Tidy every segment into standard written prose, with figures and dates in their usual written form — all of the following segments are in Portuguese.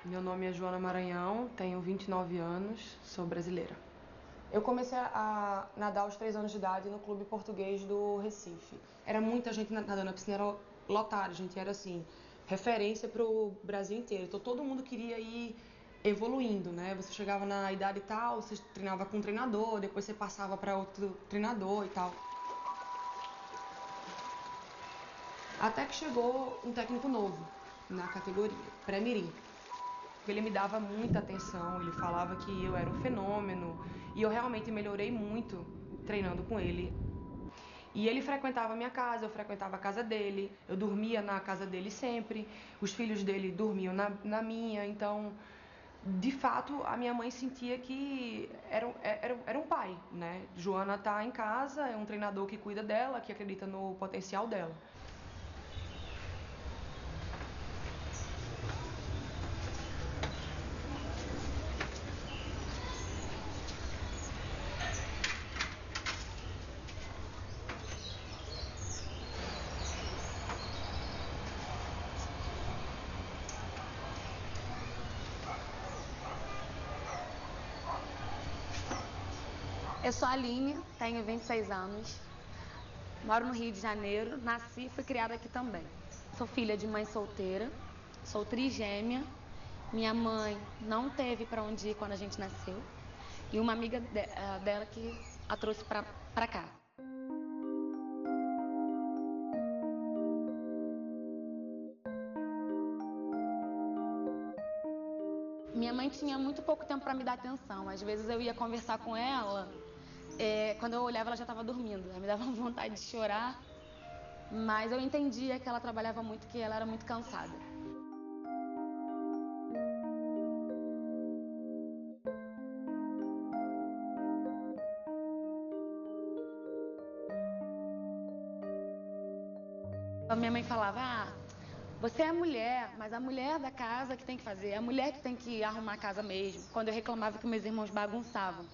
Meu nome é Joana Maranhão, tenho 29 anos, sou brasileira. Eu comecei a nadar aos 3 anos de idade no Clube Português do Recife. Era muita gente nadando, a piscina era lotada, a gente era assim, referência para o Brasil inteiro. Então todo mundo queria ir evoluindo, né? Você chegava na idade tal, você treinava com um treinador, depois você passava para outro treinador e tal. Até que chegou um técnico novo na categoria, pré-mirim. Ele me dava muita atenção, ele falava que eu era um fenômeno e eu realmente melhorei muito treinando com ele. E ele frequentava a minha casa, eu frequentava a casa dele, eu dormia na casa dele sempre, os filhos dele dormiam na minha, então, de fato, a minha mãe sentia que era um pai, né? Joana tá em casa, é um treinador que cuida dela, que acredita no potencial dela. Eu sou a Aline, tenho 26 anos, moro no Rio de Janeiro, nasci e fui criada aqui também. Sou filha de mãe solteira, sou trigêmea, minha mãe não teve para onde ir quando a gente nasceu e uma amiga dela que a trouxe para cá. Minha mãe tinha muito pouco tempo para me dar atenção, às vezes eu ia conversar com ela. Quando eu olhava, ela já estava dormindo. Ela me dava vontade de chorar, mas eu entendia que ela trabalhava muito, que ela era muito cansada. A minha mãe falava, você é a mulher, mas a mulher da casa que tem que fazer, a mulher que tem que arrumar a casa mesmo. Quando eu reclamava que meus irmãos bagunçavam.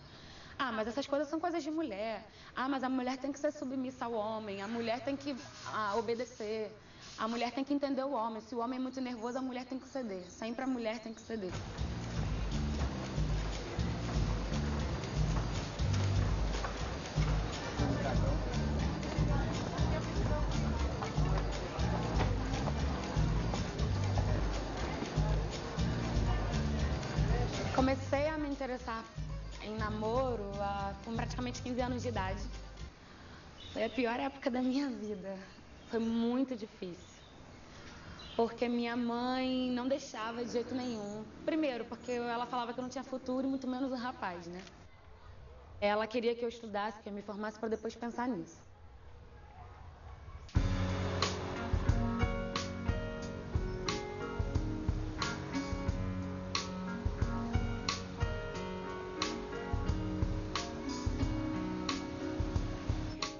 Mas essas coisas são coisas de mulher. Mas a mulher tem que ser submissa ao homem, a mulher tem que obedecer, a mulher tem que entender o homem. Se o homem é muito nervoso, a mulher tem que ceder. Sempre a mulher tem que ceder. Comecei a me interessar em namoro com praticamente 15 anos de idade. Foi a pior época da minha vida. Foi muito difícil. Porque minha mãe não deixava de jeito nenhum. Primeiro, porque ela falava que eu não tinha futuro e muito menos um rapaz, né? Ela queria que eu estudasse, que eu me formasse para depois pensar nisso.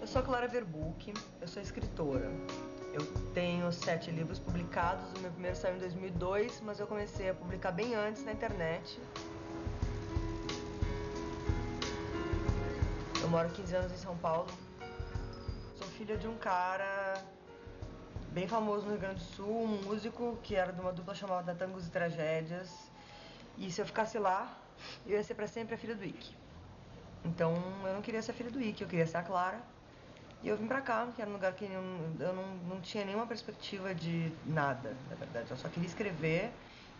Eu sou Clara Verbuck, eu sou escritora. Eu tenho 7 livros publicados, o meu primeiro saiu em 2002, mas eu comecei a publicar bem antes na internet. Eu moro 15 anos em São Paulo. Sou filha de um cara bem famoso no Rio Grande do Sul, um músico que era de uma dupla chamada Tangos e Tragédias. E se eu ficasse lá, eu ia ser pra sempre a filha do Ike. Então eu não queria ser a filha do Ike, eu queria ser a Clara. E eu vim pra cá, que era um lugar que eu não tinha nenhuma perspectiva de nada, na verdade. Eu só queria escrever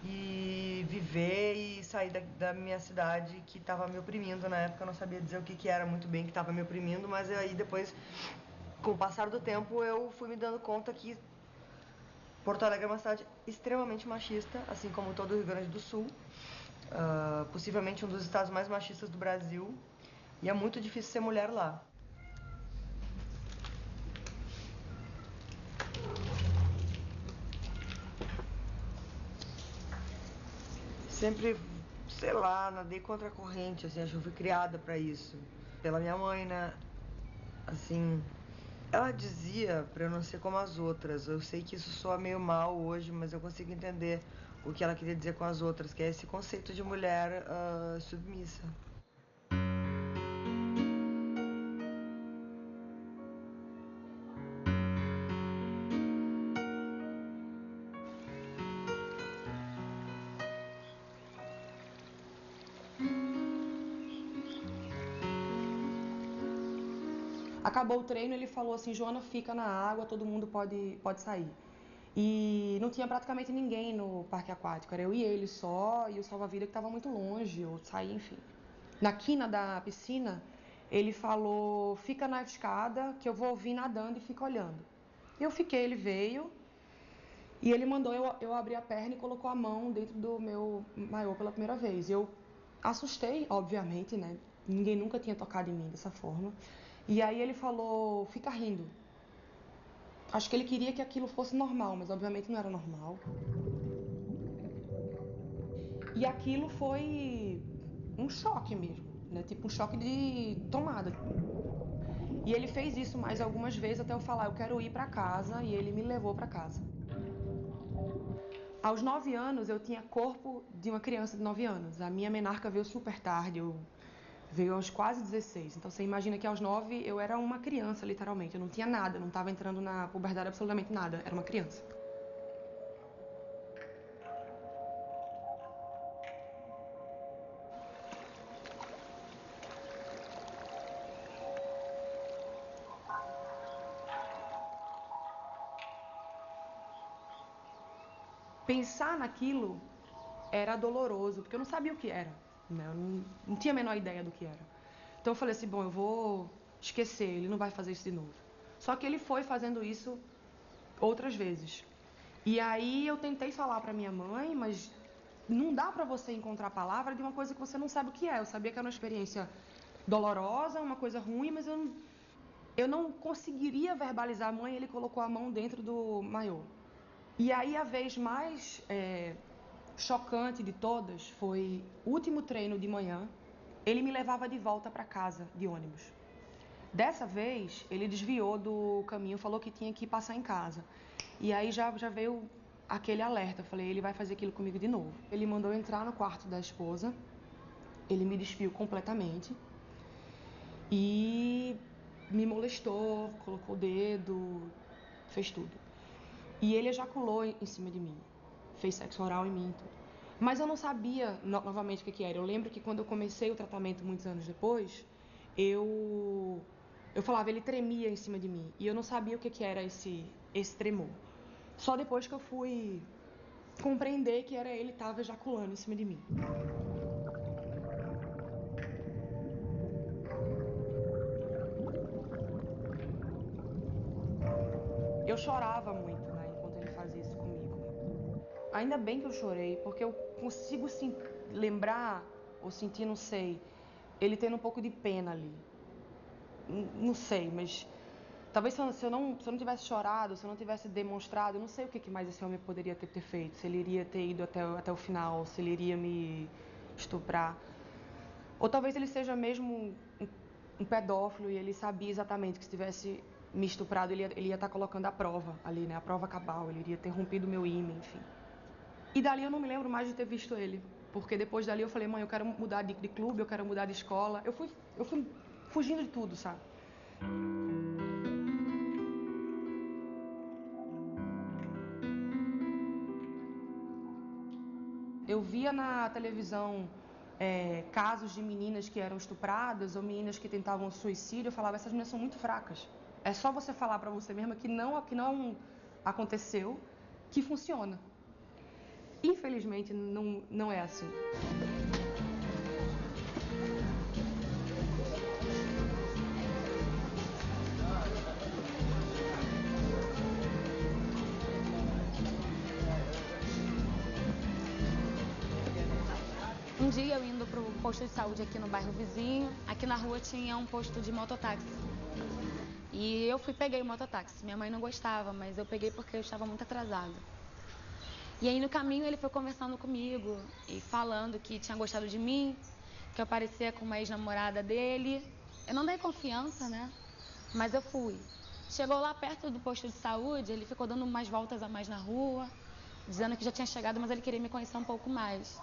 e viver e sair da minha cidade que estava me oprimindo. Na época eu não sabia dizer o que era muito bem que estava me oprimindo, mas aí depois, com o passar do tempo, eu fui me dando conta que Porto Alegre é uma cidade extremamente machista, assim como todo o Rio Grande do Sul. Possivelmente um dos estados mais machistas do Brasil. E é muito difícil ser mulher lá. Sempre, sei lá, nadei contra a corrente, assim, acho que eu fui criada pra isso. Pela minha mãe, né? Assim, ela dizia pra eu não ser como as outras. Eu sei que isso soa meio mal hoje, mas eu consigo entender o que ela queria dizer com as outras, que é esse conceito de mulher submissa. Acabou o treino, ele falou assim, Joana, fica na água, todo mundo pode sair. E não tinha praticamente ninguém no parque aquático, era eu e ele só, e o salva-vida que estava muito longe, eu saí, enfim. Na quina da piscina, ele falou, fica na escada que eu vou vir nadando e fica olhando. Eu fiquei, ele veio e ele mandou eu abrir a perna e colocou a mão dentro do meu maiô pela primeira vez. Eu assustei, obviamente, né? Ninguém nunca tinha tocado em mim dessa forma. E aí ele falou, fica rindo. Acho que ele queria que aquilo fosse normal, mas obviamente não era normal. E aquilo foi um choque mesmo, né? Tipo um choque de tomada. E ele fez isso mais algumas vezes até eu falar, eu quero ir para casa, e ele me levou para casa. Aos 9 anos eu tinha corpo de uma criança de 9 anos. A minha menarca veio super tarde, veio aos quase 16. Então você imagina que aos 9 eu era uma criança, literalmente. Eu não tinha nada, não estava entrando na puberdade absolutamente nada. Era uma criança. Pensar naquilo era doloroso, porque eu não sabia o que era. Né? Eu não tinha a menor ideia do que era. Então eu falei assim, bom, eu vou esquecer, ele não vai fazer isso de novo. Só que ele foi fazendo isso outras vezes. E aí eu tentei falar pra minha mãe, mas não dá pra você encontrar a palavra de uma coisa que você não sabe o que é. Eu sabia que era uma experiência dolorosa, uma coisa ruim, mas eu não conseguiria verbalizar. Mãe, ele colocou a mão dentro do maiô. E aí a vez mais chocante de todas foi o último treino de manhã. Ele me levava de volta para casa de ônibus. Dessa vez, ele desviou do caminho, falou que tinha que passar em casa. E aí já veio aquele alerta. Eu falei, ele vai fazer aquilo comigo de novo. Ele mandou entrar no quarto da esposa. Ele me despiu completamente. E me molestou, colocou o dedo, fez tudo. E ele ejaculou em cima de mim. Fez sexo oral em mim. Tudo. Mas eu não sabia novamente o que era. Eu lembro que quando eu comecei o tratamento muitos anos depois, eu falava, ele tremia em cima de mim. E eu não sabia o que era esse tremor. Só depois que eu fui compreender que era ele que estava ejaculando em cima de mim. Eu chorava muito, né, enquanto ele fazia isso comigo. Ainda bem que eu chorei, porque eu consigo lembrar, ou sentir, não sei, ele tendo um pouco de pena ali. Não sei, mas talvez se eu não tivesse chorado, se eu não tivesse demonstrado, eu não sei o que mais esse homem poderia ter feito. Se ele iria ter ido até o final, se ele iria me estuprar. Ou talvez ele seja mesmo um pedófilo e ele sabia exatamente que se tivesse me estuprado, ele ia estar colocando a prova ali, né? A prova cabal, ele iria ter rompido o meu ímã, enfim. E dali eu não me lembro mais de ter visto ele. Porque depois dali eu falei, mãe, eu quero mudar de clube, eu quero mudar de escola. Eu fui fugindo de tudo, sabe? Eu via na televisão casos de meninas que eram estupradas ou meninas que tentavam suicídio. Eu falava, essas meninas são muito fracas. É só você falar pra você mesma que não aconteceu, que funciona. Infelizmente, não é assim. Um dia eu indo pro posto de saúde aqui no bairro vizinho, aqui na rua tinha um posto de mototáxi. E eu peguei o mototáxi. Minha mãe não gostava, mas eu peguei porque eu estava muito atrasada. E aí no caminho ele foi conversando comigo e falando que tinha gostado de mim, que eu parecia com uma ex-namorada dele. Eu não dei confiança, né? Mas eu fui. Chegou lá perto do posto de saúde, ele ficou dando umas voltas a mais na rua, dizendo que já tinha chegado, mas ele queria me conhecer um pouco mais.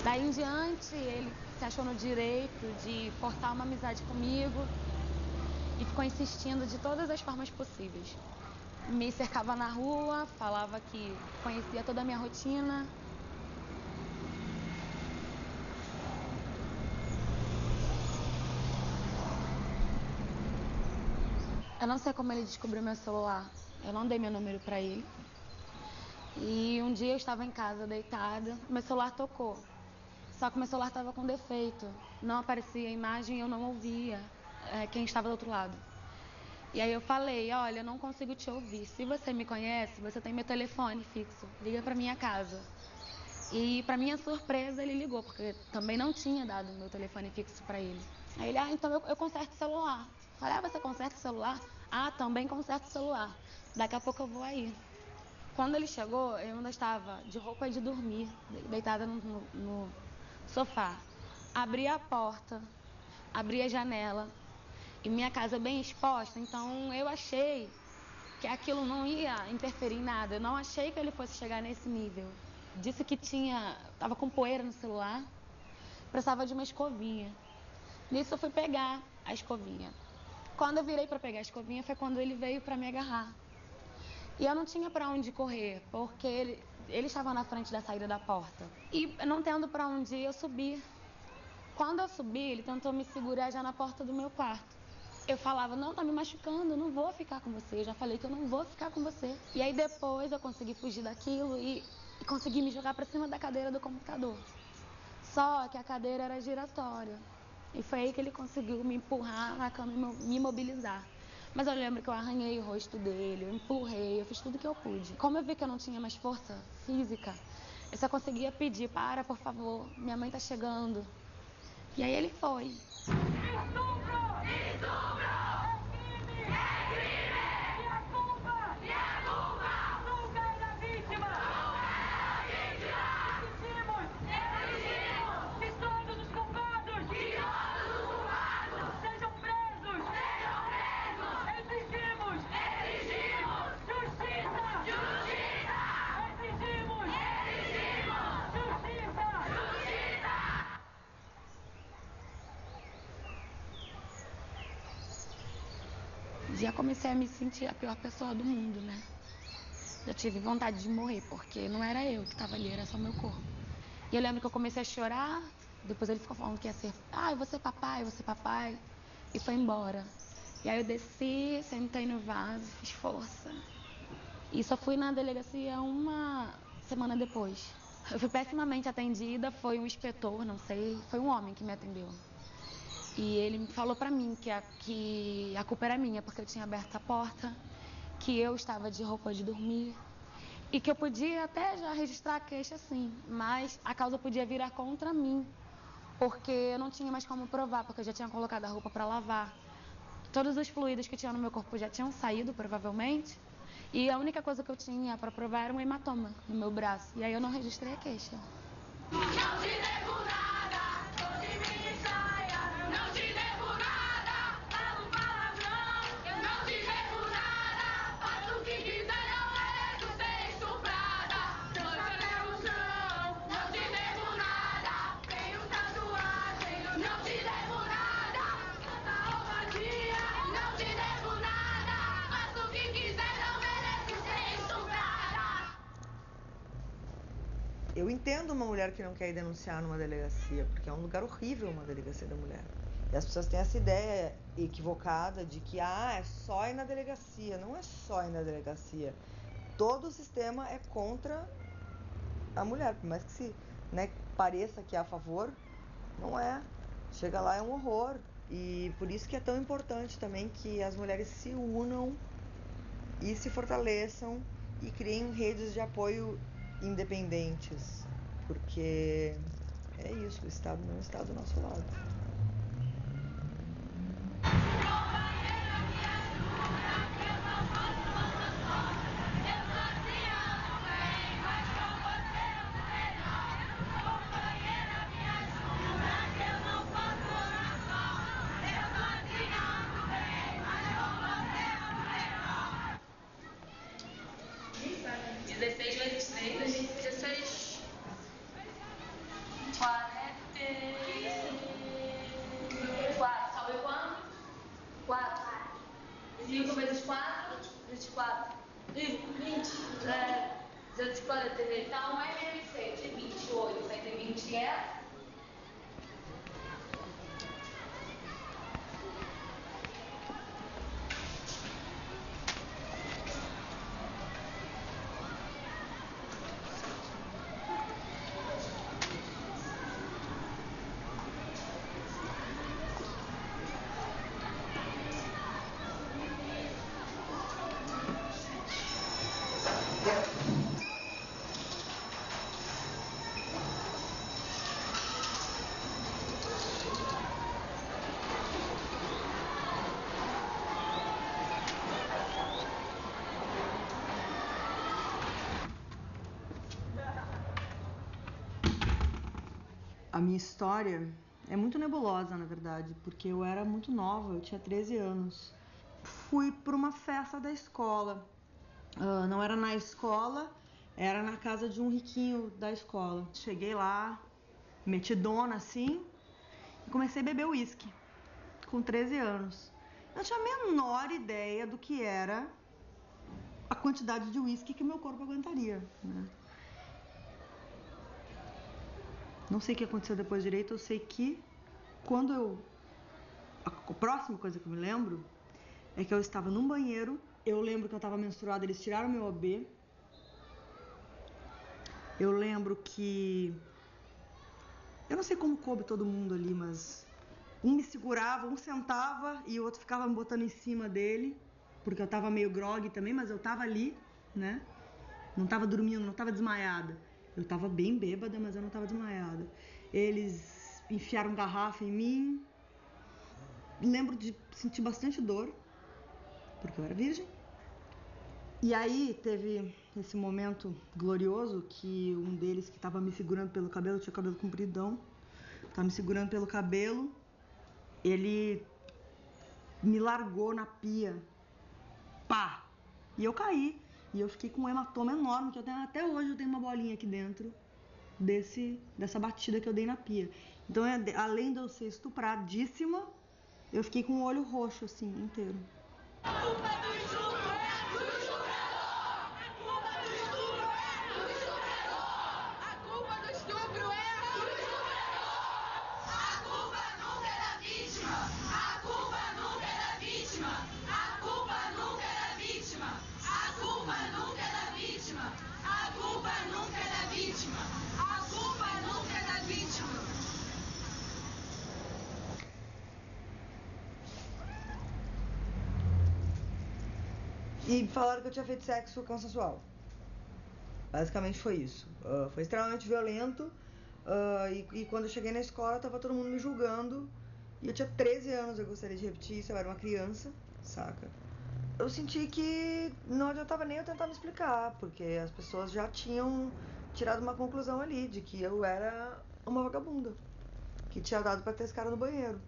Daí em diante, ele se achou no direito de forçar uma amizade comigo e ficou insistindo de todas as formas possíveis. Me cercava na rua, falava que conhecia toda a minha rotina, Eu não sei como ele descobriu meu celular. Eu não dei meu número pra ele. E um dia eu estava em casa deitada, meu celular tocou. Só que meu celular estava com defeito. Não aparecia a imagem e eu não ouvia quem estava do outro lado. E aí eu falei, olha, eu não consigo te ouvir. Se você me conhece, você tem meu telefone fixo. Liga pra minha casa. E pra minha surpresa ele ligou, porque também não tinha dado meu telefone fixo pra ele. Aí ele, então eu conserto o celular. Falei, você conserta o celular? Também conserto o celular. Daqui a pouco eu vou aí. Quando ele chegou, eu ainda estava de roupa de dormir, deitada no sofá. Abri a porta, abri a janela, e minha casa bem exposta, então eu achei que aquilo não ia interferir em nada. Eu não achei que ele fosse chegar nesse nível. Disse que estava com poeira no celular, precisava de uma escovinha. Nisso eu fui pegar a escovinha. Quando eu virei para pegar a escovinha foi quando ele veio para me agarrar. E eu não tinha para onde correr, porque ele estava na frente da saída da porta. E não tendo para onde ir, eu subi. Quando eu subi, ele tentou me segurar já na porta do meu quarto. Eu falava, não, tá me machucando, eu não vou ficar com você. Eu já falei que eu não vou ficar com você. E aí depois eu consegui fugir daquilo e consegui me jogar para cima da cadeira do computador. Só que a cadeira era giratória. E foi aí que ele conseguiu me empurrar na cama e me imobilizar. Mas eu lembro que eu arranhei o rosto dele, eu empurrei, eu fiz tudo que eu pude. Como eu vi que eu não tinha mais força física, eu só conseguia pedir, por favor, minha mãe tá chegando. E aí ele foi. Estupro! Estupro! É crime! E a culpa? E a culpa? Nunca é da vítima! Nunca é da vítima! Exigimos! Que todos os culpados! Sejam presos! Exigimos! Justiça! Exigimos! Justiça! Já comecei a me sentir a pior pessoa do mundo, né? Já tive vontade de morrer, porque não era eu que estava ali, era só meu corpo. E eu lembro que eu comecei a chorar, depois ele ficou falando que ia ser, eu vou ser papai, e foi embora. E aí eu desci, sentei no vaso, fiz força. E só fui na delegacia uma semana depois. Eu fui pessimamente atendida, foi um inspetor, não sei, foi um homem que me atendeu. E ele falou pra mim que a culpa era minha, porque eu tinha aberto a porta, que eu estava de roupa de dormir e que eu podia até já registrar a queixa sim, mas a causa podia virar contra mim, porque eu não tinha mais como provar, porque eu já tinha colocado a roupa pra lavar. Todos os fluidos que tinham no meu corpo já tinham saído, provavelmente, e a única coisa que eu tinha pra provar era um hematoma no meu braço, e aí eu não registrei a queixa. Não te devo nada, tô de mini saia. Não te devo nada, falo palavrão. Eu não te devo nada, faço o que quiser, eu mereço ser estuprada. Sangue no chão, não te devo nada. Tenho tatuagem, não te devo nada. Tanta ousadia, não te devo nada. Faço o que quiser, eu mereço ser estuprada. Eu entendo uma mulher que não quer ir denunciar numa delegacia, porque é um lugar horrível uma delegacia da mulher. E as pessoas têm essa ideia equivocada de que é só ir na delegacia. Não é só ir na delegacia. Todo o sistema é contra a mulher, por mais que pareça que é a favor, não é. Chega lá, é um horror. E por isso que é tão importante também que as mulheres se unam e se fortaleçam e criem redes de apoio independentes, porque é isso, o Estado não está do nosso lado. Então é menos 6, 28, 120 é? minha história é muito nebulosa, na verdade, porque eu era muito nova, eu tinha 13 anos. Fui para uma festa da escola. Não era na escola, era na casa de um riquinho da escola. Cheguei lá, metidona assim, e comecei a beber uísque, com 13 anos. Eu não tinha a menor ideia do que era a quantidade de uísque que meu corpo aguentaria, né? Não sei o que aconteceu depois direito, eu sei que a próxima coisa que eu me lembro é que eu estava num banheiro, eu lembro que eu estava menstruada, eles tiraram meu OB. Eu lembro que... eu não sei como coube todo mundo ali, mas um me segurava, um sentava e o outro ficava me botando em cima dele, porque eu tava meio grogue também, mas eu tava ali, né? Não tava dormindo, não tava desmaiada. Eu tava bem bêbada, mas eu não tava desmaiada. Eles enfiaram garrafa em mim. Lembro de sentir bastante dor, porque eu era virgem. E aí teve esse momento glorioso que um deles que tava me segurando pelo cabelo, tinha cabelo compridão, tava me segurando pelo cabelo, ele me largou na pia. Pá! E eu caí. E eu fiquei com um hematoma enorme, que até hoje eu tenho uma bolinha aqui dentro dessa batida que eu dei na pia. Então, além de eu ser estupradíssima, eu fiquei com o olho roxo, assim, inteiro. E falaram que eu tinha feito sexo consensual. Basicamente foi isso. Foi extremamente violento. E quando eu cheguei na escola, tava todo mundo me julgando. E eu tinha 13 anos, eu gostaria de repetir isso, eu era uma criança, saca? Eu senti que não adiantava nem eu tentar me explicar, porque as pessoas já tinham tirado uma conclusão ali, de que eu era uma vagabunda, que tinha dado pra ter esse cara no banheiro,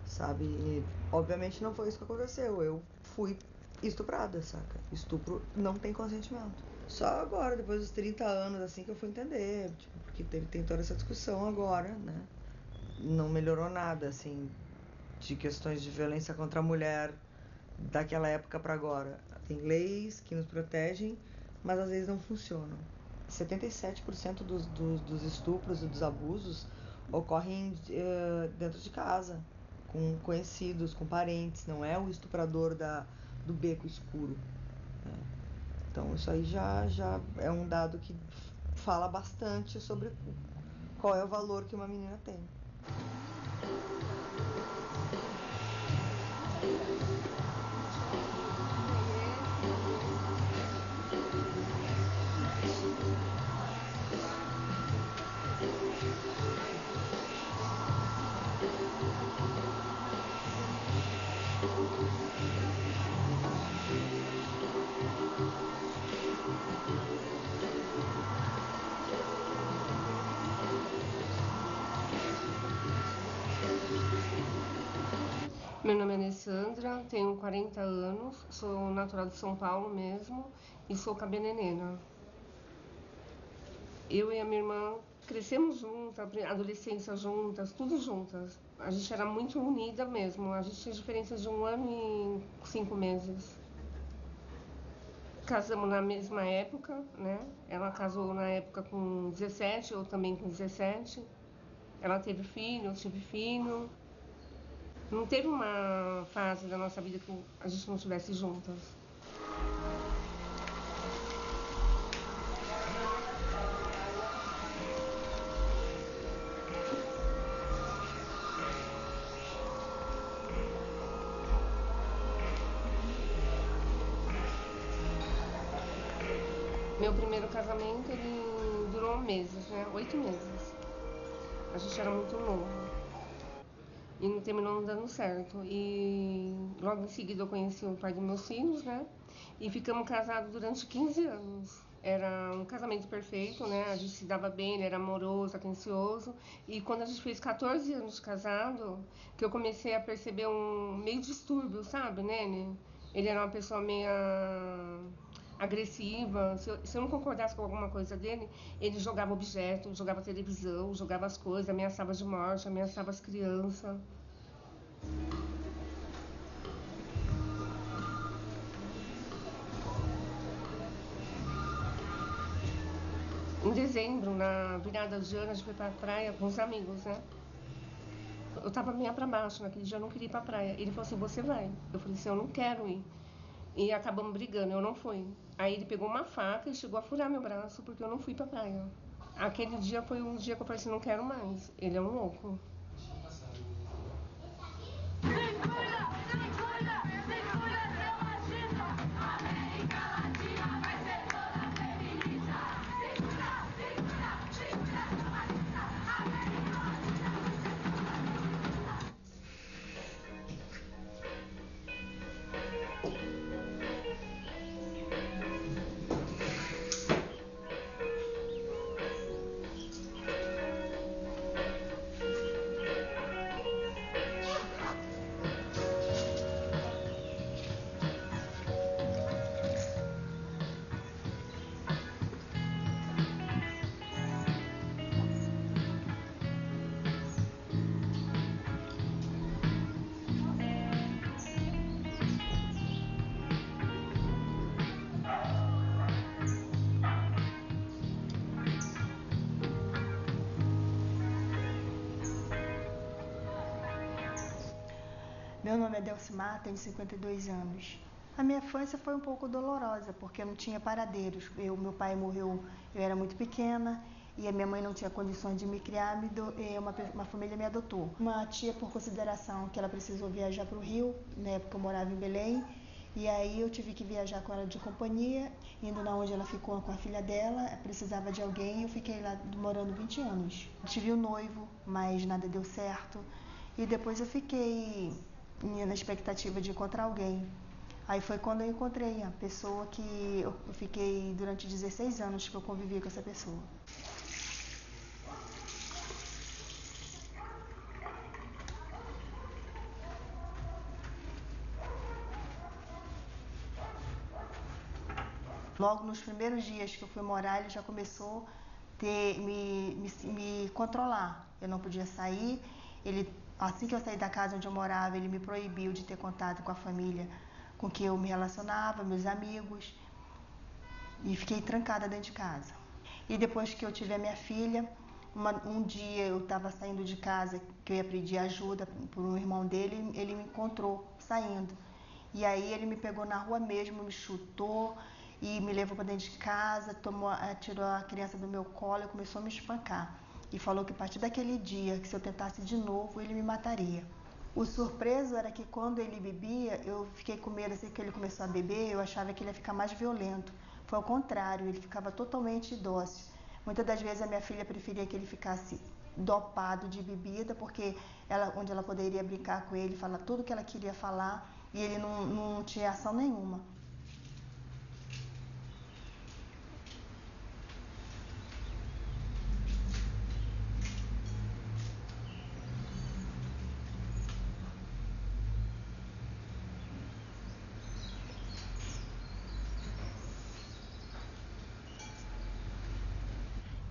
sabe? E obviamente não foi isso que aconteceu, eu fui estuprada, saca? Estupro não tem consentimento. Só agora, depois dos 30 anos, assim, que eu fui entender, tipo, porque tem toda essa discussão agora, né? Não melhorou nada, assim, de questões de violência contra a mulher daquela época para agora. Tem leis que nos protegem, mas às vezes não funcionam. 77% dos estupros e dos abusos ocorrem dentro de casa, com conhecidos, com parentes, não é o estuprador do beco escuro, né? Então isso aí já é um dado que fala bastante sobre qual é o valor que uma menina tem. Meu nome é Alessandra, tenho 40 anos, sou natural de São Paulo mesmo e sou cabeleireira. Eu e a minha irmã crescemos juntas, adolescência juntas, tudo juntas. A gente era muito unida mesmo, a gente tinha diferença de 1 ano e 5 meses. Casamos na mesma época, né? Ela casou na época com 17, eu também com 17. Ela teve filho, eu tive filho. Não teve uma fase da nossa vida que a gente não estivesse juntas. Meu primeiro casamento, ele durou meses, né? 8 meses. A gente era muito novo. E não terminou não dando certo. E logo em seguida eu conheci o pai dos meus filhos, né? E ficamos casados durante 15 anos. Era um casamento perfeito, né? A gente se dava bem, ele era amoroso, atencioso. E quando a gente fez 14 anos de casado, que eu comecei a perceber um meio distúrbio, sabe, nele? Ele era uma pessoa meio agressiva. Se eu não concordasse com alguma coisa dele, ele jogava objetos, jogava televisão, jogava as coisas, ameaçava de morte, ameaçava as crianças. Em dezembro, na virada de ano, a gente foi pra praia com os amigos, né? Eu tava meio pra baixo naquele dia, eu não queria ir pra praia. Ele falou assim, você vai. Eu falei assim, eu não quero ir. E acabamos brigando, eu não fui. Aí ele pegou uma faca e chegou a furar meu braço porque eu não fui pra praia. Aquele dia foi um dia que eu falei assim, não quero mais. Ele é um louco. Meu nome é Delcimar, tenho 52 anos. A minha infância foi um pouco dolorosa, porque eu não tinha paradeiros. Meu pai morreu, eu era muito pequena, e a minha mãe não tinha condições de me criar, uma família me adotou. Uma tia, por consideração, que ela precisou viajar para o Rio, na época eu morava em Belém, e aí eu tive que viajar com ela de companhia, indo na onde ela ficou com a filha dela, precisava de alguém, eu fiquei lá morando 20 anos. Tive um noivo, mas nada deu certo, e depois eu fiquei na expectativa de encontrar alguém. Aí foi quando eu encontrei a pessoa que eu fiquei durante 16 anos que eu convivi com essa pessoa. Logo nos primeiros dias que eu fui morar, ele já começou a me controlar. Eu não podia sair. Assim que eu saí da casa onde eu morava, ele me proibiu de ter contato com a família com que eu me relacionava, meus amigos. E fiquei trancada dentro de casa. E depois que eu tive a minha filha, um dia eu estava saindo de casa, que eu ia pedir ajuda por um irmão dele, ele me encontrou saindo. E aí ele me pegou na rua mesmo, me chutou e me levou para dentro de casa, tirou a criança do meu colo e começou a me espancar. E falou que a partir daquele dia, que se eu tentasse de novo, ele me mataria. O surpreso era que quando ele bebia, eu fiquei com medo, assim que ele começou a beber, eu achava que ele ia ficar mais violento. Foi ao contrário, ele ficava totalmente dócil. Muitas das vezes a minha filha preferia que ele ficasse dopado de bebida, porque onde ela poderia brincar com ele, falar tudo que ela queria falar, e ele não tinha ação nenhuma.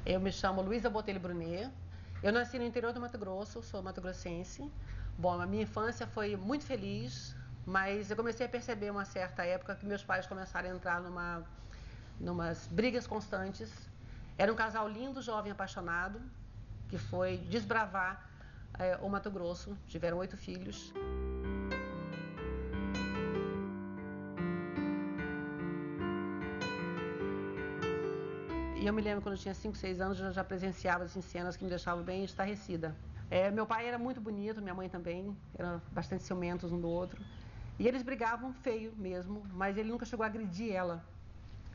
Eu me chamo Luísa Botelho Brunet. Eu nasci no interior do Mato Grosso, sou mato-grossense. Bom, a minha infância foi muito feliz, mas eu comecei a perceber uma certa época que meus pais começaram a entrar numas brigas constantes. Era um casal lindo, jovem, apaixonado, que foi desbravar o Mato Grosso. Tiveram 8 filhos. E eu me lembro quando eu tinha 5, 6 anos, eu já presenciava assim, cenas que me deixavam bem estarrecida. Meu pai era muito bonito, minha mãe também, eram bastante ciumentos um do outro. E eles brigavam feio mesmo, mas ele nunca chegou a agredir ela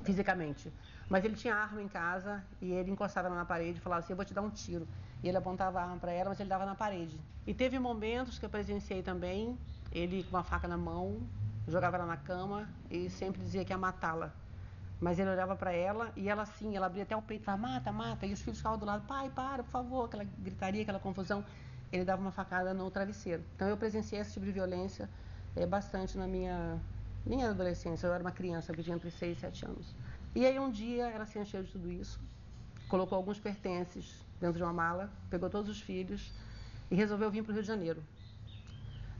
fisicamente. Mas ele tinha arma em casa e ele encostava ela na parede e falava assim, eu vou te dar um tiro. E ele apontava a arma para ela, mas ele dava na parede. E teve momentos que eu presenciei também, ele com uma faca na mão, jogava ela na cama e sempre dizia que ia matá-la. Mas ele olhava para ela e ela assim, ela abria até o peito e falava, mata, mata. E os filhos ficavam do lado, pai, para, por favor. Aquela gritaria, aquela confusão. Ele dava uma facada no travesseiro. Então eu presenciei esse tipo de violência bastante na minha adolescência. Eu era uma criança, eu tinha entre 6 e 7 anos. E aí um dia ela se encheu de tudo isso, colocou alguns pertences dentro de uma mala, pegou todos os filhos e resolveu vir para o Rio de Janeiro.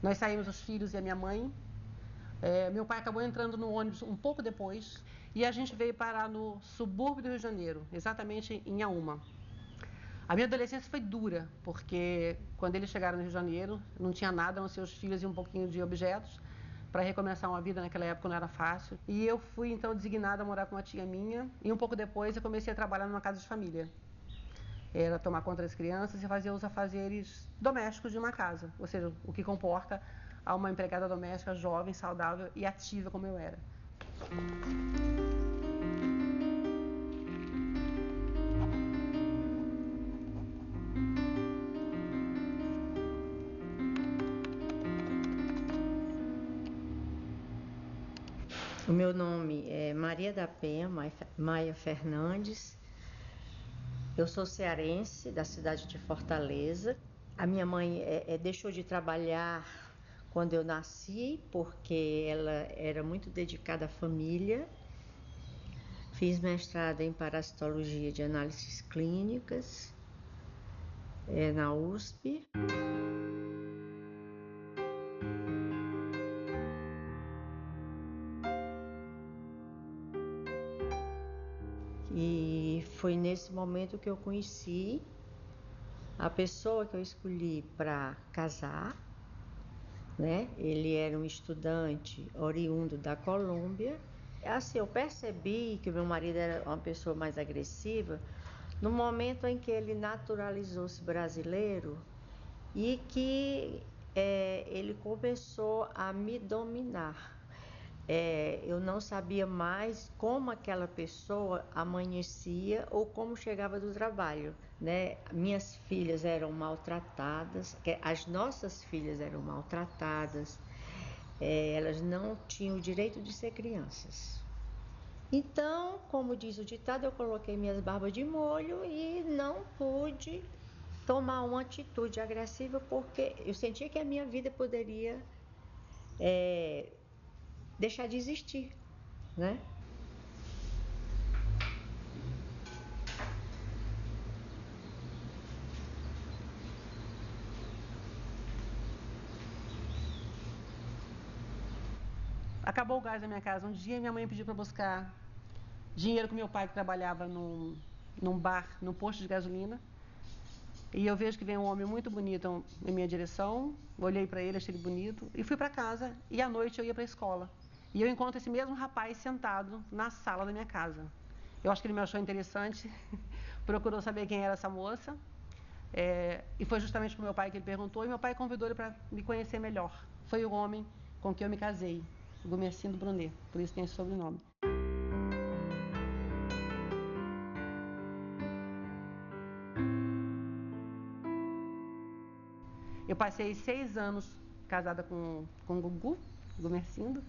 Nós saímos, os filhos e a minha mãe. Meu pai acabou entrando no ônibus um pouco depois e a gente veio parar no subúrbio do Rio de Janeiro, exatamente em Auma. A minha adolescência foi dura, porque quando eles chegaram no Rio de Janeiro, não tinha nada, a não ser os filhos e um pouquinho de objetos. Para recomeçar uma vida naquela época não era fácil. E eu fui então designada a morar com uma tia minha e um pouco depois eu comecei a trabalhar numa casa de família. Era tomar conta das crianças e fazer os afazeres domésticos de uma casa, ou seja, o que comporta a uma empregada doméstica jovem, saudável e ativa como eu era. O meu nome é Maria da Penha Maia Fernandes. Eu sou cearense, da cidade de Fortaleza. A minha mãe deixou de trabalhar quando eu nasci, porque ela era muito dedicada à família. Fiz mestrado em parasitologia de análises clínicas na USP. E foi nesse momento que eu conheci a pessoa que eu escolhi para casar, né? Ele era um estudante oriundo da Colômbia. Assim, eu percebi que o meu marido era uma pessoa mais agressiva no momento em que ele naturalizou-se brasileiro e que ele começou a me dominar. Eu não sabia mais como aquela pessoa amanhecia ou como chegava do trabalho, né? Minhas filhas eram maltratadas, as nossas filhas eram maltratadas, elas não tinham o direito de ser crianças. Então, como diz o ditado, eu coloquei minhas barbas de molho e não pude tomar uma atitude agressiva porque eu sentia que a minha vida poderia deixar de existir, né? Acabou o gás na minha casa. Um dia minha mãe pediu para buscar dinheiro com meu pai, que trabalhava num bar, num posto de gasolina. E eu vejo que vem um homem muito bonito em minha direção. Olhei para ele, achei ele bonito e fui para casa. E à noite eu ia para a escola. E eu encontro esse mesmo rapaz sentado na sala da minha casa. Eu acho que ele me achou interessante, procurou saber quem era essa moça. E foi justamente para o meu pai que ele perguntou. E meu pai convidou ele para me conhecer melhor. Foi o homem com quem eu me casei. Gumercindo Brunet, por isso tem esse sobrenome. Eu passei 6 anos casada com o Gugu, Gumercindo,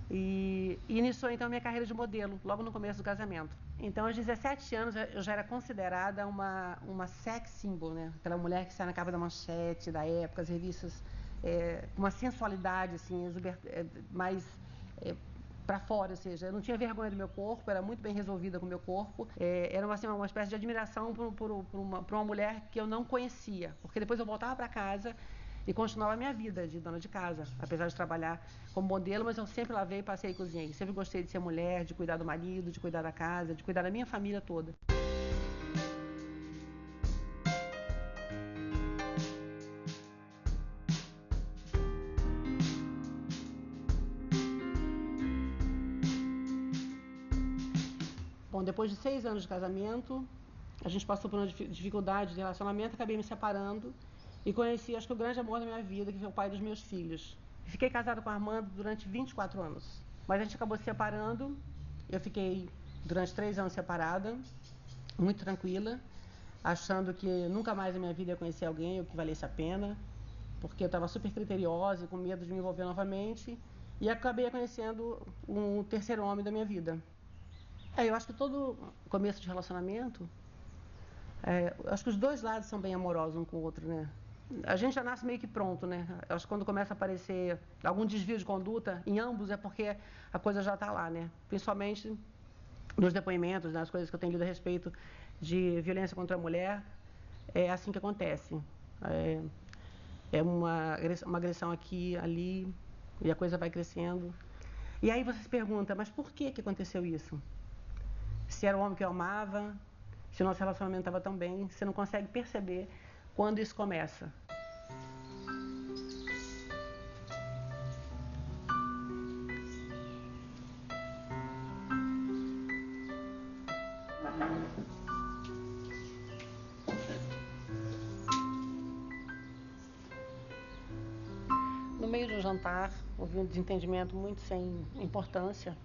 e iniciou então a minha carreira de modelo, logo no começo do casamento. Então, aos 17 anos, eu já era considerada uma sex symbol, né? Aquela mulher que sai na capa da manchete da época, as revistas com uma sensualidade assim, mais para fora, ou seja, eu não tinha vergonha do meu corpo, era muito bem resolvida com o meu corpo, era uma espécie de admiração por uma mulher que eu não conhecia, porque depois eu voltava para casa e continuava a minha vida de dona de casa, apesar de trabalhar como modelo, mas eu sempre lavei, passei e cozinhei, sempre gostei de ser mulher, de cuidar do marido, de cuidar da casa, de cuidar da minha família toda. Bom, depois de 6 anos de casamento, a gente passou por uma dificuldade de relacionamento, acabei me separando e conheci, acho que o grande amor da minha vida, que foi o pai dos meus filhos. Fiquei casada com o Armando durante 24 anos, mas a gente acabou se separando. Eu fiquei durante 3 anos separada, muito tranquila, achando que nunca mais na minha vida ia conhecer alguém que valesse a pena, porque eu estava super criteriosa e com medo de me envolver novamente, e acabei conhecendo um terceiro homem da minha vida. Eu acho que todo começo de relacionamento, eu acho que os dois lados são bem amorosos um com o outro, né? A gente já nasce meio que pronto, né? Eu acho que quando começa a aparecer algum desvio de conduta em ambos é porque a coisa já está lá, né? Principalmente nos depoimentos, nas coisas que eu tenho lido a respeito de violência contra a mulher, é assim que acontece. É uma agressão aqui, ali, e a coisa vai crescendo. E aí você se pergunta, mas por que aconteceu isso? Se era o homem que eu amava, se o nosso relacionamento estava tão bem, você não consegue perceber quando isso começa. No meio de um jantar, houve um desentendimento muito sem importância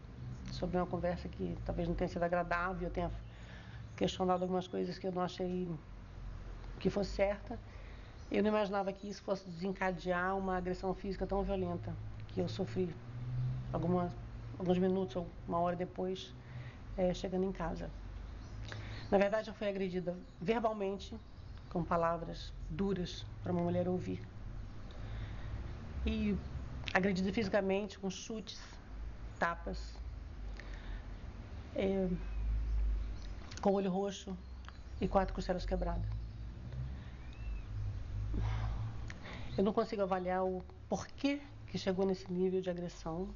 sobre uma conversa que talvez não tenha sido agradável, eu tenha questionado algumas coisas que eu não achei que fosse certa. Eu não imaginava que isso fosse desencadear uma agressão física tão violenta que eu sofri alguns minutos ou uma hora depois, chegando em casa. Na verdade, eu fui agredida verbalmente, com palavras duras para uma mulher ouvir. E agredida fisicamente, com chutes, tapas, com o olho roxo e 4 costelas quebradas. Eu não consigo avaliar o porquê que chegou nesse nível de agressão.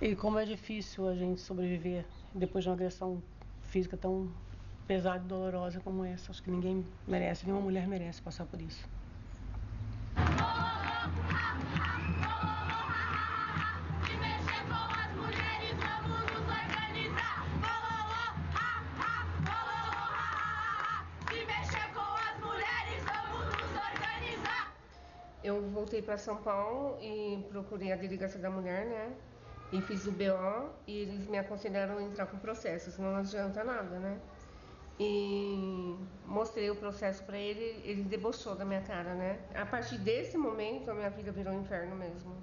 E como é difícil a gente sobreviver depois de uma agressão física tão pesada e dolorosa como essa. Acho que ninguém merece, nenhuma mulher merece passar por isso. Eu voltei para São Paulo e procurei a delegacia da mulher, né? E fiz o BO e eles me aconselharam a entrar com processo, senão não adianta nada, né? E mostrei o processo para ele, ele debochou da minha cara, né? A partir desse momento, a minha vida virou um inferno mesmo.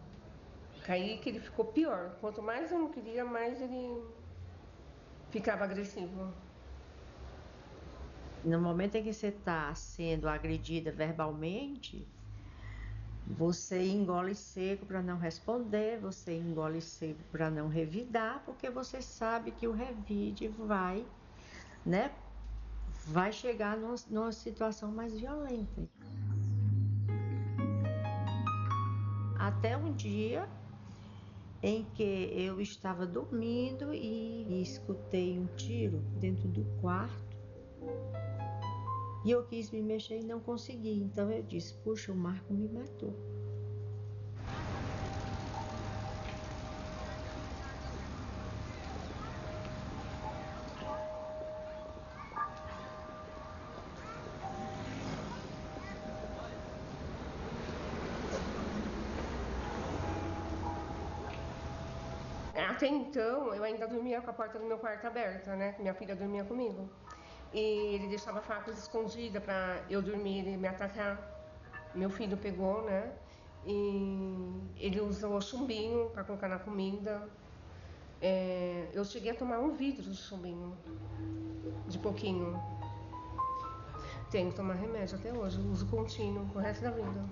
Caí que ele ficou pior. Quanto mais eu não queria, mais ele ficava agressivo. No momento em que você está sendo agredida verbalmente, você engole seco para não responder, você engole seco para não revidar, porque você sabe que o revide vai, né, vai chegar numa situação mais violenta. Até um dia em que eu estava dormindo e escutei um tiro dentro do quarto. E eu quis me mexer e não consegui. Então eu disse, puxa, o Marco me matou. Até então, eu ainda dormia com a porta do meu quarto aberta, né? Minha filha dormia comigo. E ele deixava facas escondidas para eu dormir e me atacar. Meu filho pegou, né? E ele usou chumbinho para colocar na comida. Eu cheguei a tomar 1 vidro de chumbinho, de pouquinho. Tenho que tomar remédio até hoje, uso contínuo pro resto da vida.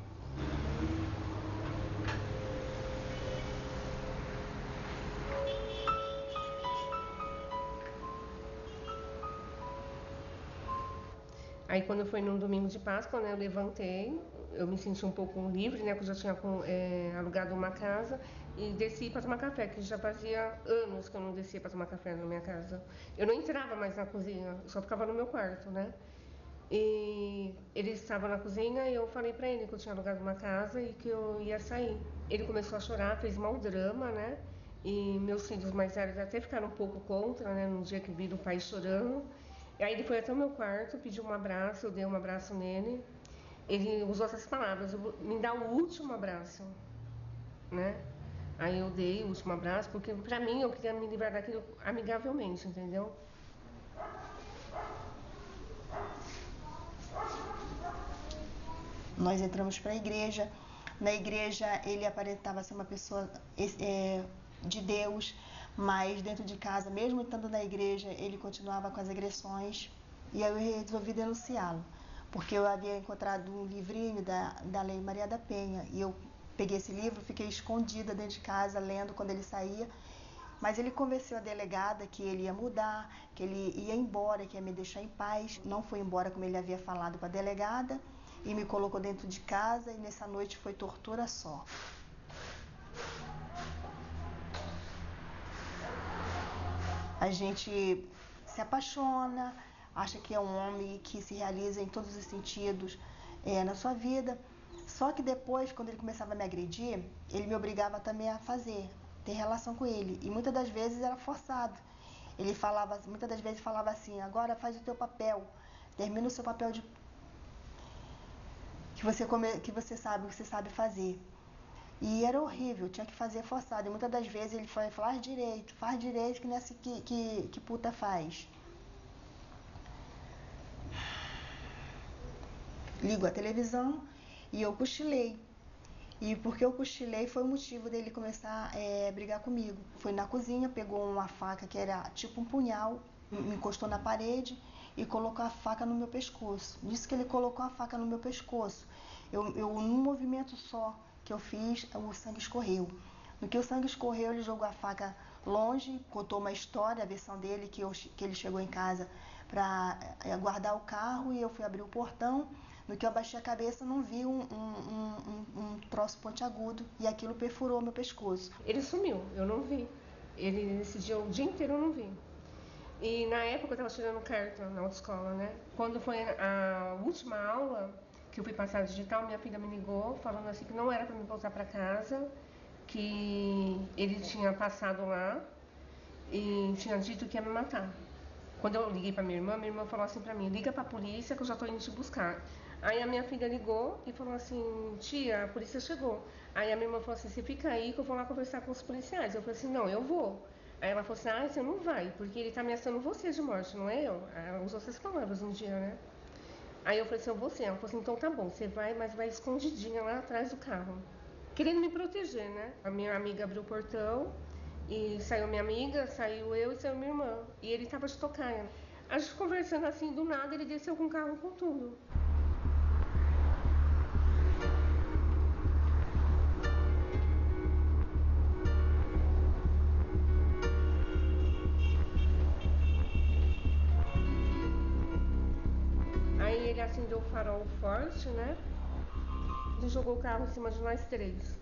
Aí quando foi num domingo de Páscoa, né, eu levantei, eu me senti um pouco livre, né, porque eu já tinha alugado uma casa e desci para tomar café, que já fazia anos que eu não descia para tomar café na minha casa. Eu não entrava mais na cozinha, eu só ficava no meu quarto, né. E ele estava na cozinha e eu falei para ele que eu tinha alugado uma casa e que eu ia sair. Ele começou a chorar, fez mau drama, né, e meus filhos mais velhos até ficaram um pouco contra, né, no dia que viram o pai chorando. E aí ele foi até o meu quarto, pediu um abraço, eu dei um abraço nele. Ele usou essas palavras, me dá o último abraço, né? Aí eu dei o último abraço, porque pra mim eu queria me livrar daquilo amigavelmente, entendeu? Nós entramos para a igreja. Na igreja ele aparentava ser uma pessoa de Deus, mas dentro de casa, mesmo estando na igreja, ele continuava com as agressões e aí eu resolvi denunciá-lo, porque eu havia encontrado um livrinho da Lei Maria da Penha e eu peguei esse livro, fiquei escondida dentro de casa lendo quando ele saía, mas ele convenceu a delegada que ele ia mudar, que ele ia embora, que ia me deixar em paz. Não foi embora como ele havia falado para a delegada e me colocou dentro de casa e nessa noite foi tortura só. A gente se apaixona, acha que é um homem que se realiza em todos os sentidos na sua vida. Só que depois, quando ele começava a me agredir, ele me obrigava também a ter relação com ele. E muitas das vezes era forçado. Ele falava, muitas das vezes falava assim, agora faz o teu papel, termina o seu papel que você sabe fazer. E era horrível, tinha que fazer forçado. E muitas das vezes ele falava, faz direito que nem assim que puta faz. Ligo a televisão e eu cochilei. E porque eu cochilei foi o motivo dele começar a brigar comigo. Foi na cozinha, pegou uma faca que era tipo um punhal, me encostou na parede e colocou a faca no meu pescoço. Nisso que ele colocou a faca no meu pescoço, num movimento só que eu fiz, o sangue escorreu. No que o sangue escorreu, ele jogou a faca longe, contou uma história, a versão dele, que ele chegou em casa para guardar o carro e eu fui abrir o portão. No que eu abaixei a cabeça, não vi um troço pontiagudo e aquilo perfurou meu pescoço. Ele sumiu, eu não vi. Esse dia, o dia inteiro eu não vi. E na época eu estava tirando carta na autoescola, né? Quando foi a última aula que eu fui passar digital, minha filha me ligou falando assim que não era para me voltar para casa, que ele tinha passado lá e tinha dito que ia me matar. Quando eu liguei para minha irmã falou assim para mim, liga para a polícia que eu já estou indo te buscar. Aí a minha filha ligou e falou assim, tia, a polícia chegou. Aí a minha irmã falou assim, você fica aí que eu vou lá conversar com os policiais. Eu falei assim, não, eu vou. Aí ela falou assim, você não vai, porque ele tá ameaçando você de morte, não é eu. Ela usou essas palavras um dia, né? Aí eu falei assim, eu vou sim. Ela falou assim, então tá bom, você vai, mas vai escondidinha lá atrás do carro. Querendo me proteger, né? A minha amiga abriu o portão e saiu minha amiga, saiu eu e saiu minha irmã. E ele tava de tocaia. A gente conversando assim, do nada, ele desceu com o carro com tudo. Aí ele acendeu o farol forte, né? E jogou o carro em cima de nós três.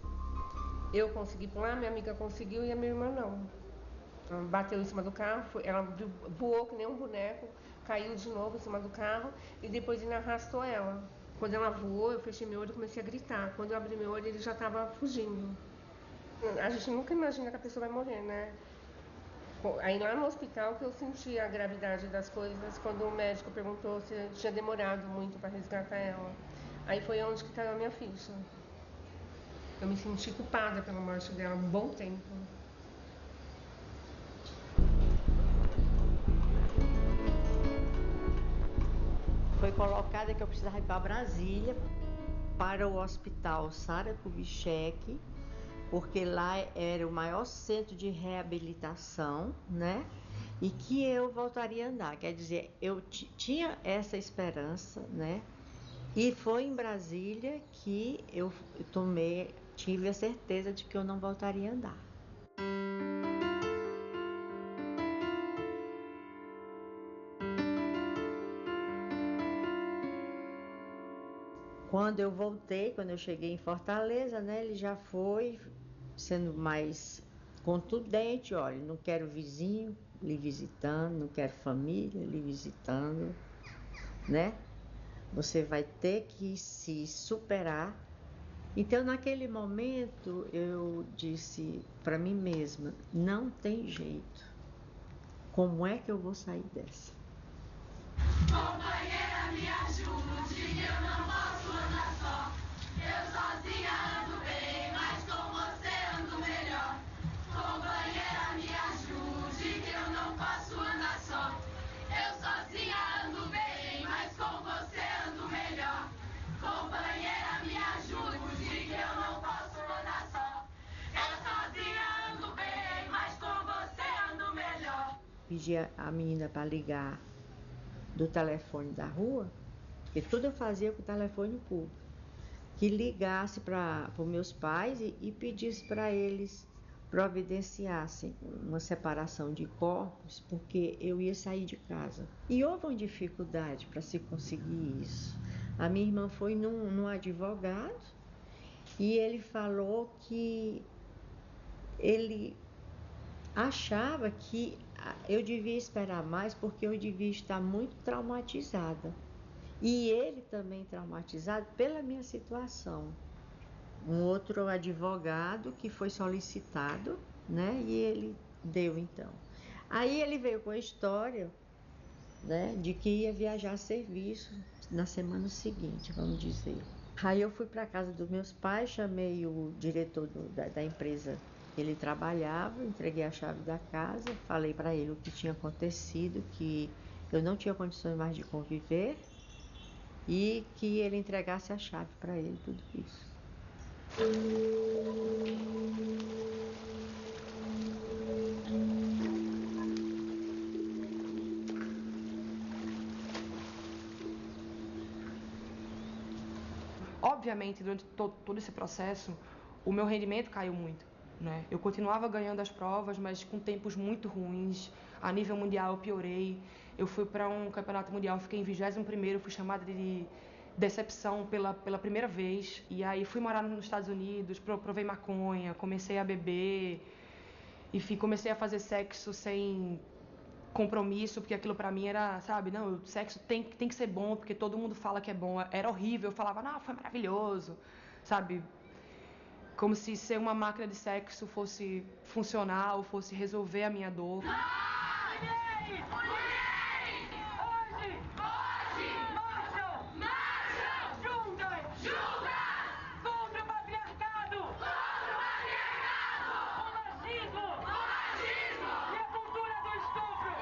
Eu consegui pular, minha amiga conseguiu e a minha irmã não. Ela bateu em cima do carro, ela voou que nem um boneco, caiu de novo em cima do carro e depois ele arrastou ela. Quando ela voou, eu fechei meu olho e comecei a gritar. Quando eu abri meu olho, ele já estava fugindo. A gente nunca imagina que a pessoa vai morrer, né? Aí lá no hospital que eu senti a gravidade das coisas, quando o médico perguntou se tinha demorado muito para resgatar ela. Aí foi onde que caiu a minha ficha. Eu me senti culpada pela morte dela um bom tempo. Foi colocada que eu precisava ir para Brasília, para o hospital Sara Kubitschek, porque lá era o maior centro de reabilitação, né? E que eu voltaria a andar. Quer dizer, eu tinha essa esperança, né? E foi em Brasília que eu tive a certeza de que eu não voltaria a andar. Quando eu voltei, quando eu cheguei em Fortaleza, né, ele já foi sendo mais contundente, olha, não quero vizinho lhe visitando, não quero família lhe visitando, né? Você vai ter que se superar. Então, naquele momento, eu disse para mim mesma, não tem jeito. Como é que eu vou sair dessa? Companheira, me ajude, eu não posso andar só. Eu sozinha ando bem, mas com você ando melhor. Companheira, me ajude, que eu não posso andar só. Eu sozinha ando bem, mas com você ando melhor. Companheira, me ajude, que eu não posso andar só. Eu sozinha ando bem. pedi a menina para ligar do telefone da rua, porque tudo eu fazia com o telefone público, que ligasse para os meus pais e pedisse para eles providenciassem uma separação de corpos, porque eu ia sair de casa. E houve uma dificuldade para se conseguir isso. A minha irmã foi num advogado e ele falou que ele achava que eu devia esperar mais porque eu devia estar muito traumatizada. E ele também traumatizado pela minha situação. Um outro advogado que foi solicitado, né? E ele deu então. Aí ele veio com a história, né? De que ia viajar a serviço na semana seguinte, vamos dizer. Aí eu fui para a casa dos meus pais, chamei o diretor da empresa que ele trabalhava, entreguei a chave da casa, falei para ele o que tinha acontecido, que eu não tinha condições mais de conviver e que ele entregasse a chave para ele, tudo isso. Obviamente, durante todo esse processo, o meu rendimento caiu muito, né? Eu continuava ganhando as provas, mas com tempos muito ruins. A nível mundial eu piorei. Eu fui para um campeonato mundial, fiquei em 21º, fui chamada de decepção pela primeira vez. E aí fui morar nos Estados Unidos, provei maconha, comecei a beber. Enfim, comecei a fazer sexo sem compromisso, porque aquilo pra mim era, sabe, não, o sexo tem que ser bom, porque todo mundo fala que é bom. Era horrível, eu falava, não, foi maravilhoso, sabe? Como se ser uma máquina de sexo fosse funcionar ou fosse resolver a minha dor. Mulheres! Mulheres! Hoje! Marcham! Juntas! Contra o patriarcado! O machismo! E a cultura do estupro!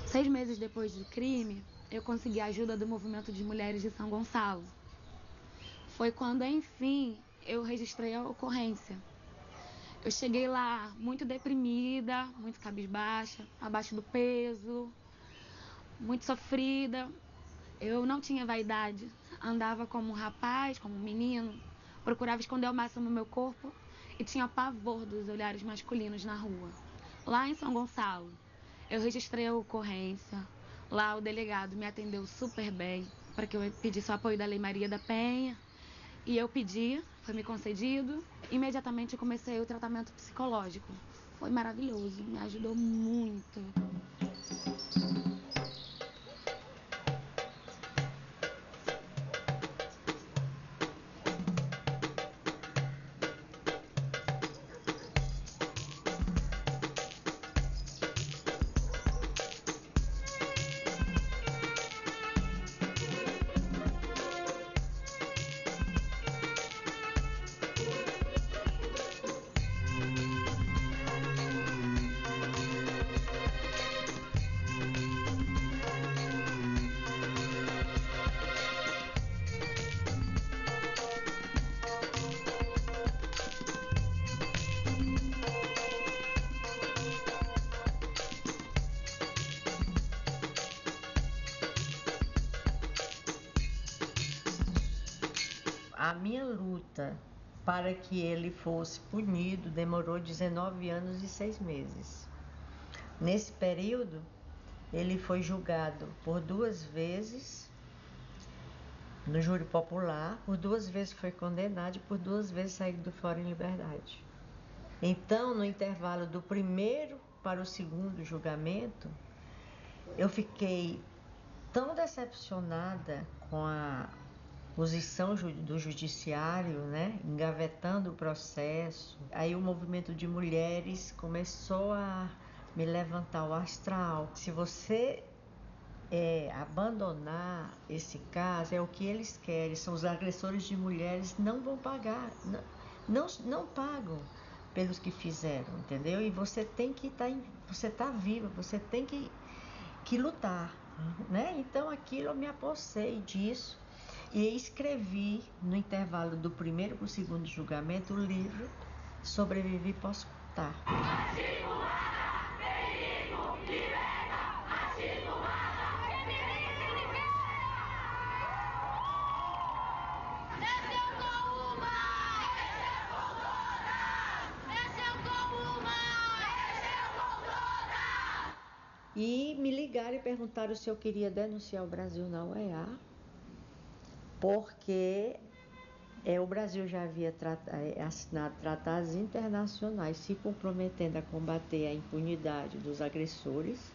Seis meses depois do crime, eu consegui a ajuda do movimento de mulheres de São Gonçalo. Foi quando, enfim, eu registrei a ocorrência. Eu cheguei lá muito deprimida, muito cabisbaixa, abaixo do peso, muito sofrida. Eu não tinha vaidade, andava como um rapaz, como um menino, procurava esconder ao máximo o meu corpo e tinha pavor dos olhares masculinos na rua. Lá em São Gonçalo, eu registrei a ocorrência. Lá o delegado me atendeu super bem para que eu pedisse o apoio da Lei Maria da Penha. E eu pedi, foi me concedido. Imediatamente eu comecei o tratamento psicológico. Foi maravilhoso, me ajudou muito. A minha luta para que ele fosse punido demorou 19 anos e 6 meses. Nesse período, ele foi julgado por 2 vezes no júri popular, por 2 vezes foi condenado e por 2 vezes saiu do fora em liberdade. Então, no intervalo do primeiro para o segundo julgamento, eu fiquei tão decepcionada com a posição do judiciário, né, engavetando o processo. Aí o movimento de mulheres começou a me levantar o astral. Se você abandonar esse caso é o que eles querem. São os agressores de mulheres, não vão pagar, não pagam pelos que fizeram, entendeu? E você tem que você tá viva, você tem que lutar, né? Então aquilo eu me apossei disso e escrevi no intervalo do primeiro para o segundo julgamento o livro Sobrevivi, Posso Contar. E me ligaram e perguntaram se eu queria denunciar o Brasil na OEA, porque o Brasil já havia assinado tratados internacionais se comprometendo a combater a impunidade dos agressores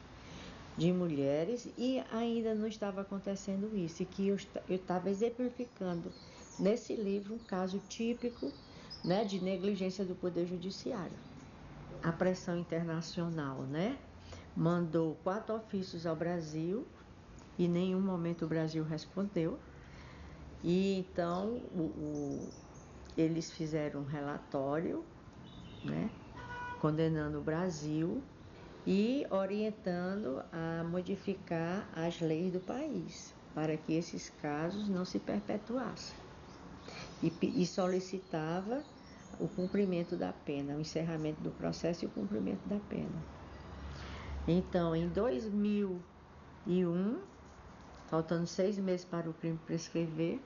de mulheres e ainda não estava acontecendo isso, e que eu estava exemplificando nesse livro um caso típico, né, de negligência do Poder Judiciário. A pressão internacional, né, mandou 4 ofícios ao Brasil e em nenhum momento o Brasil respondeu. E então eles fizeram um relatório, né, condenando o Brasil e orientando a modificar as leis do país para que esses casos não se perpetuassem. E solicitava o cumprimento da pena, o encerramento do processo e o cumprimento da pena. Então, em 2001, faltando 6 meses para o crime prescrever,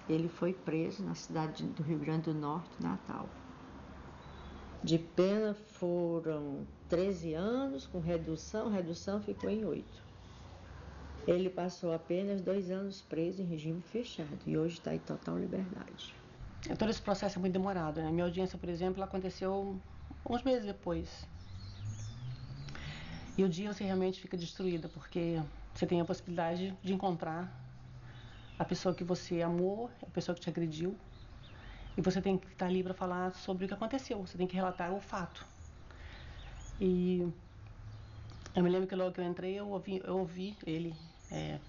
ele foi preso na cidade do Rio Grande do Norte, Natal. De pena foram 13 anos, com redução ficou em 8. Ele passou apenas 2 anos preso em regime fechado e hoje está em total liberdade. Todo esse processo é muito demorado, né? Minha audiência, por exemplo, aconteceu uns meses depois. E o dia você realmente fica destruída, porque você tem a possibilidade de encontrar a pessoa que você amou, a pessoa que te agrediu, e você tem que estar ali para falar sobre o que aconteceu, você tem que relatar o fato. E eu me lembro que logo que eu entrei, eu ouvi ele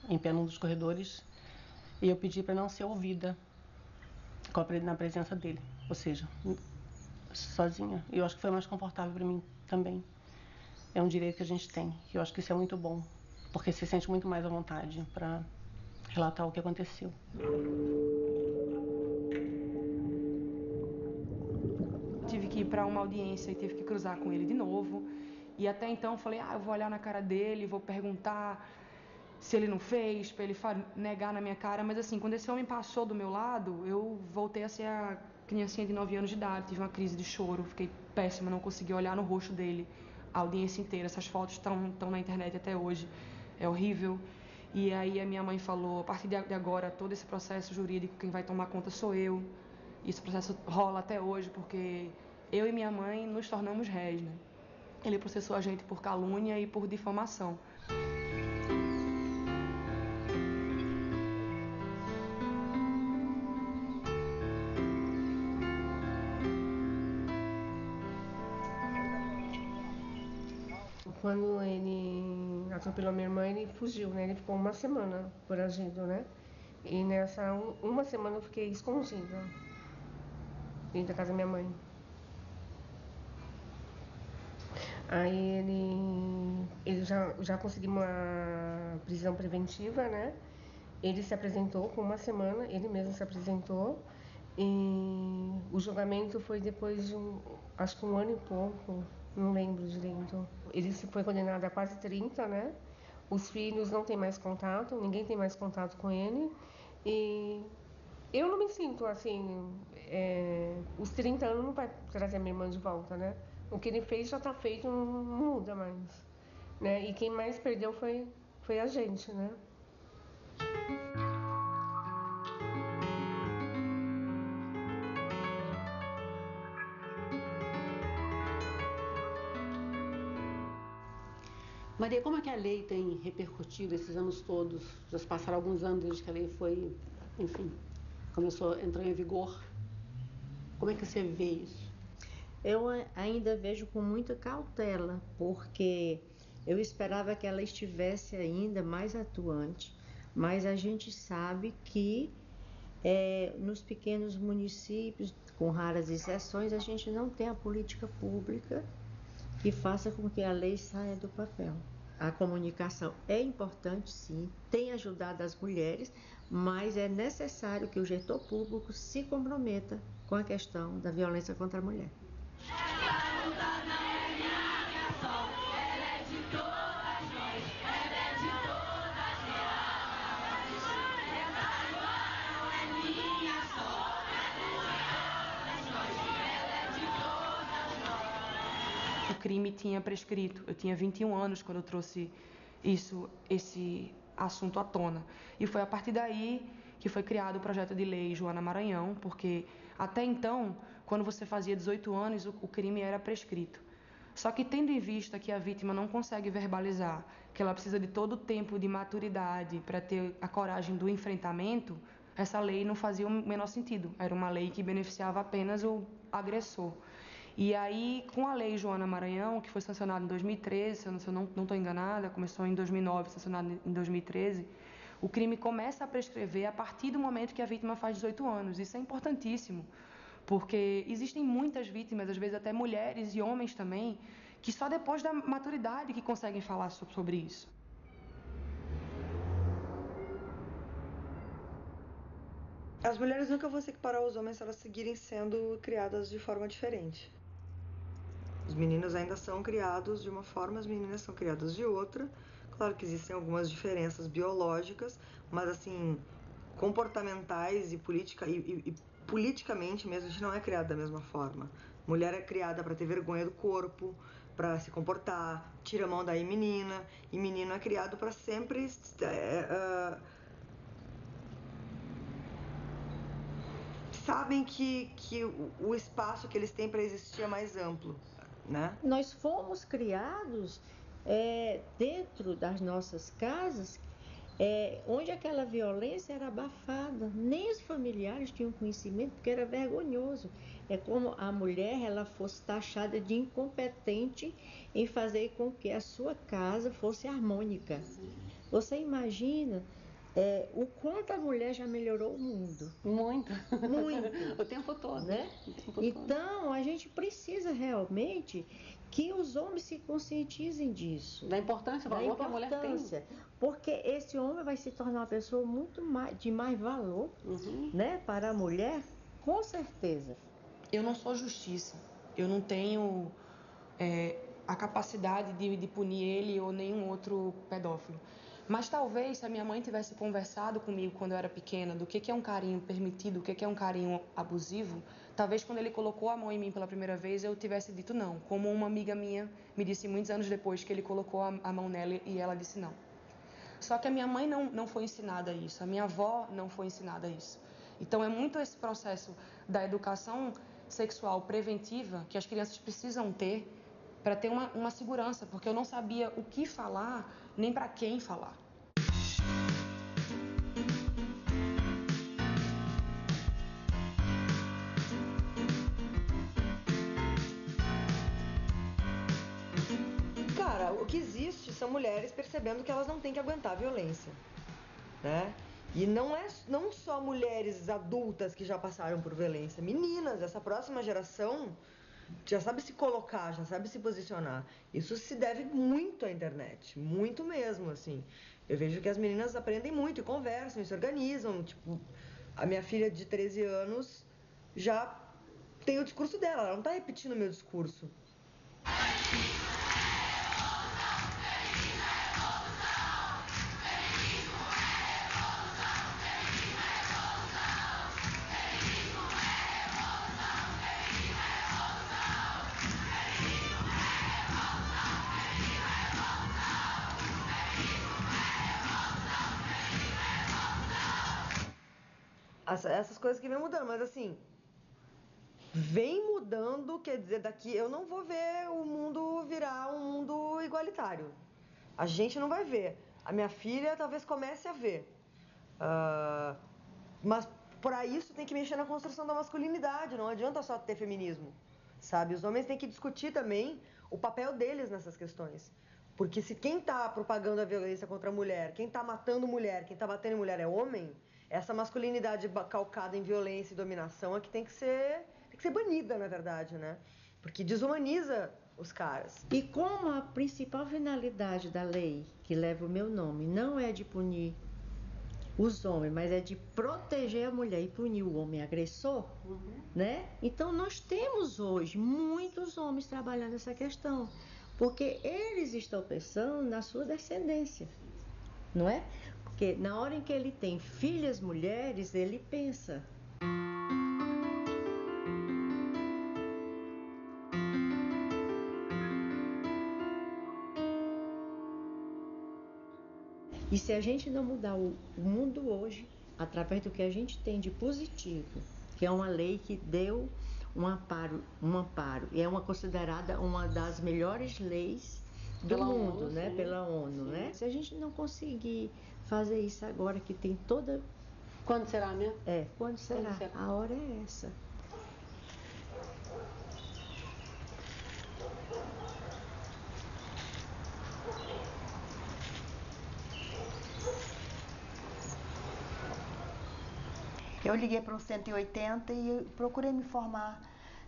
em pé num dos corredores, e eu pedi para não ser ouvida na presença dele, ou seja, sozinha. E eu acho que foi mais confortável para mim também. É um direito que a gente tem, e eu acho que isso é muito bom, porque você se sente muito mais à vontade para relatar o que aconteceu. Tive que ir para uma audiência e tive que cruzar com ele de novo. E até então eu falei, eu vou olhar na cara dele, vou perguntar se ele não fez, para ele negar na minha cara. Mas assim, quando esse homem passou do meu lado, eu voltei a ser a criancinha de 9 anos de idade. Tive uma crise de choro, fiquei péssima, não consegui olhar no rosto dele a audiência inteira. Essas fotos estão na internet até hoje, é horrível. E aí a minha mãe falou, a partir de agora, todo esse processo jurídico, quem vai tomar conta sou eu. E esse processo rola até hoje, porque eu e minha mãe nos tornamos réis, né? Ele processou a gente por calúnia e por difamação. Quando ele atropelou minha irmã, ele fugiu, né? Ele ficou 1 semana foragido, né? E nessa 1 semana eu fiquei escondida dentro da casa da minha mãe. Aí ele já conseguiu uma prisão preventiva, né? Ele se apresentou com 1 semana, ele mesmo se apresentou. E o julgamento foi depois de acho que 1 ano e pouco, não lembro direito. Ele foi condenado a quase 30, né? Os filhos não têm mais contato, ninguém tem mais contato com ele. E eu não me sinto assim, os 30 anos não vai trazer minha irmã de volta, né? O que ele fez já tá feito, não muda mais, né? E quem mais perdeu foi a gente, né? Maria, como é que a lei tem repercutido esses anos todos? Já se passaram alguns anos desde que a lei foi, enfim, entrou em vigor. Como é que você vê isso? Eu ainda vejo com muita cautela, porque Eu esperava que ela estivesse ainda mais atuante, mas a gente sabe que nos pequenos municípios, com raras exceções, a gente não tem a política pública que faça com que a lei saia do papel. A comunicação é importante, sim, tem ajudado as mulheres, mas é necessário que o gestor público se comprometa com a questão da violência contra a mulher. O crime tinha prescrito. Eu tinha 21 anos quando eu trouxe esse assunto à tona. E foi a partir daí que foi criado o projeto de lei Joana Maranhão, porque até então, quando você fazia 18 anos, o crime era prescrito. Só que tendo em vista que a vítima não consegue verbalizar, que ela precisa de todo o tempo de maturidade para ter a coragem do enfrentamento, essa lei não fazia o menor sentido. Era uma lei que beneficiava apenas o agressor. E aí, com a lei Joana Maranhão, que foi sancionada em 2013, se eu não estou enganada, começou em 2009, sancionada em 2013, o crime começa a prescrever a partir do momento que a vítima faz 18 anos. Isso é importantíssimo, porque existem muitas vítimas, às vezes até mulheres e homens também, que só depois da maturidade que conseguem falar sobre isso. As mulheres nunca vão se equiparar aos homens se elas seguirem sendo criadas de forma diferente. Os meninos ainda são criados de uma forma, as meninas são criadas de outra. Claro que existem algumas diferenças biológicas, mas assim, comportamentais e politicamente mesmo, a gente não é criada da mesma forma. Mulher é criada para ter vergonha do corpo, para se comportar, tira a mão daí menina, e menino é criado para sempre sabem que o espaço que eles têm para existir é mais amplo, né? Nós fomos criados dentro das nossas casas, onde aquela violência era abafada. Nem os familiares tinham conhecimento, porque era vergonhoso. É como a mulher ela fosse taxada de incompetente em fazer com que a sua casa fosse harmônica. Você imagina o quanto a mulher já melhorou o mundo? Muito. Muito. O tempo todo. Né? Então, a gente precisa realmente que os homens se conscientizem disso. Da importância, valor que a mulher tem. Porque esse homem vai se tornar uma pessoa de mais valor, né, para a mulher, com certeza. Eu não sou justiça. Eu não tenho a capacidade de punir ele ou nenhum outro pedófilo. Mas talvez se a minha mãe tivesse conversado comigo quando eu era pequena do que é um carinho permitido, o que é um carinho abusivo, talvez quando ele colocou a mão em mim pela primeira vez eu tivesse dito não. Como uma amiga minha me disse muitos anos depois que ele colocou a mão nela e ela disse não. Só que a minha mãe não foi ensinada a isso, a minha avó não foi ensinada a isso. Então é muito esse processo da educação sexual preventiva que as crianças precisam ter para ter uma segurança, porque eu não sabia o que falar, nem para quem falar. Cara, o que existe são mulheres percebendo que elas não têm que aguentar a violência, né? E não só mulheres adultas que já passaram por violência, meninas, essa próxima geração já sabe se colocar, já sabe se posicionar. Isso se deve muito à internet, muito mesmo, assim. Eu vejo que as meninas aprendem muito e conversam, e se organizam. Tipo, a minha filha de 13 anos já tem o discurso dela, ela não tá repetindo o meu discurso. Essas coisas que vem mudando, mas assim, vem mudando, quer dizer, daqui eu não vou ver o mundo virar um mundo igualitário. A gente não vai ver. A minha filha talvez comece a ver. Mas para isso tem que mexer na construção da masculinidade, não adianta só ter feminismo, sabe? Os homens têm que discutir também o papel deles nessas questões. Porque se quem está propagando a violência contra a mulher, quem está matando mulher, quem está batendo em mulher é homem, essa masculinidade calcada em violência e dominação é que tem que ser banida, na verdade, né? Porque desumaniza os caras. E como a principal finalidade da lei, que leva o meu nome, não é de punir os homens, mas é de proteger a mulher e punir o homem agressor, né? Então nós temos hoje muitos homens trabalhando essa questão, porque eles estão pensando na sua descendência, não é? Porque na hora em que ele tem filhas mulheres, ele pensa. E se a gente não mudar o mundo hoje, através do que a gente tem de positivo, que é uma lei que deu um amparo, e é considerada uma das melhores leis do mundo, ONU, né? Pela ONU, sim. Né? Se a gente não conseguir fazer isso agora, que tem toda... Quando será, né? Quando será? A hora é essa. Eu liguei para o 180 e procurei me informar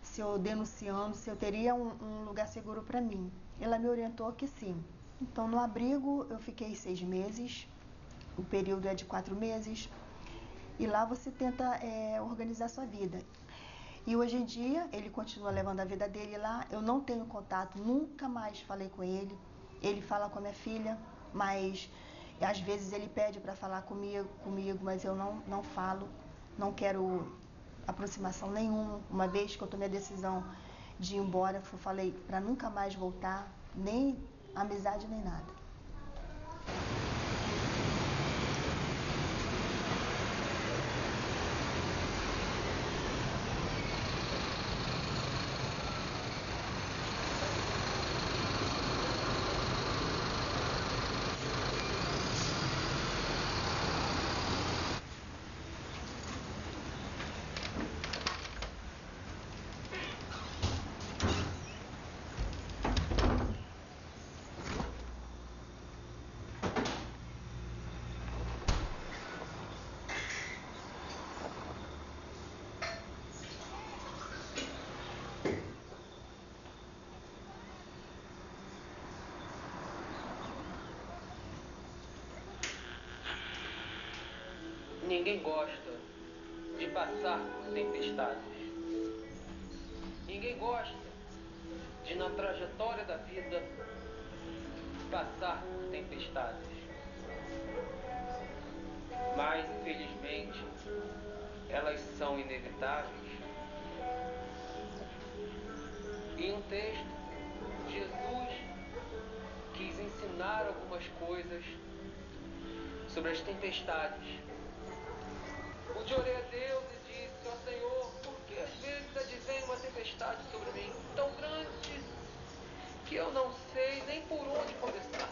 se eu denunciando, se eu teria um lugar seguro para mim. Ela me orientou que sim. Então, no abrigo, eu fiquei 6 meses, o período é de 4 meses, e lá você tenta organizar sua vida. E hoje em dia, ele continua levando a vida dele lá, eu não tenho contato, nunca mais falei com ele. Ele fala com a minha filha, mas às vezes ele pede para falar comigo, mas eu não falo. Não quero aproximação nenhuma. Uma vez que eu tomei a decisão de ir embora, eu falei para nunca mais voltar, nem amizade, nem nada. Ninguém gosta de passar por tempestades. Ninguém gosta de, na trajetória da vida, passar por tempestades. Mas, infelizmente, elas são inevitáveis. Em um texto, Jesus quis ensinar algumas coisas sobre as tempestades. Onde orei a Deus e disse: ó Senhor, por que às vezes advém uma tempestade sobre mim tão grande que eu não sei nem por onde começar?